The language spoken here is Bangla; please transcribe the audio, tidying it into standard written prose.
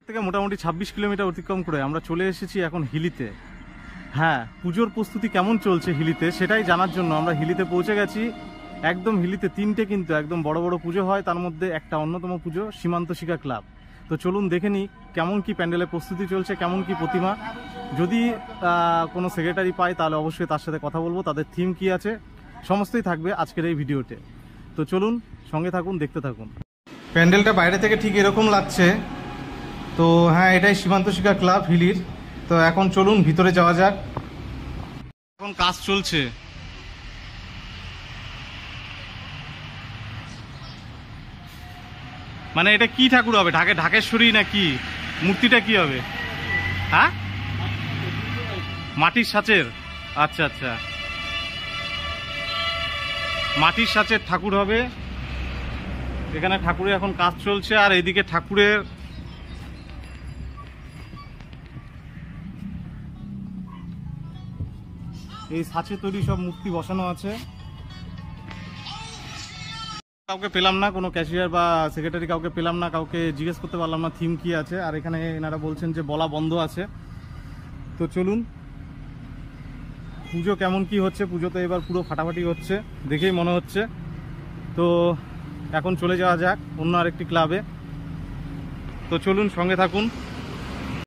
থেকে মোটামুটি 26 কিলোমিটার অতিক্রম করে আমরা চলে এসেছি এখন হিলিতে। হ্যাঁ, পুজোর প্রস্তুতি কেমন চলছে হিলিতে সেটাই জানার জন্য আমরা হিলিতে পৌঁছে গেছি। একদম হিলিতে 3টে কিন্তু একদম বড় বড় পুজো হয়, তার মধ্যে একটা অন্যতম পুজো সীমান্ত শিক্ষা ক্লাব। তো চলুন দেখে নিই কেমন কি প্যান্ডেলের প্রস্তুতি চলছে, কেমন কি প্রতিমা। যদি কোনো সেক্রেটারি পাই তাহলে অবশ্যই তার সাথে কথা বলবো, তাদের থিম কি আছে সমস্তই থাকবে আজকের এই ভিডিওতে। তো চলুন সঙ্গে থাকুন, দেখতে থাকুন। প্যান্ডেলটা বাইরে থেকে ঠিক এরকম লাগছে। তো হ্যাঁ, এটাই সীমান্ত শিক্ষা ক্লাব হিলির। তো এখন চলুন ভিতরে যাওয়া যাক। এখন কাজ চলছে। মানে এটা কি ঠাকুর হবে? ঢাকেশ্বরী না কি? মূর্তিটা কি হবে? হ্যাঁ, মাটির সাঁচের। আচ্ছা আচ্ছা, মাটির সাঁচের ঠাকুর হবে। এখানে ঠাকুরের এখন কাজ চলছে, আর এইদিকে ঠাকুরের এই সাঁচে তৈরি সব মূর্তি বসানো আছে। কাউকে পেলাম না, কোনো ক্যাশিয়ার বা সেক্রেটারি কাউকে পেলাম না, কাউকে জিজ্ঞেস করতে পারলাম না থিম কি আছে। আর এখানে এনারা বলছেন যে বলা বন্ধ আছে। তো চলুন, পুজো কেমন কি হচ্ছে। পুজো তো এবার পুরো ফাটাফাটি হচ্ছে দেখেই মনে হচ্ছে। তো এখন চলে যাওয়া যাক অন্য আরেকটি ক্লাবে। তো চলুন সঙ্গে থাকুন।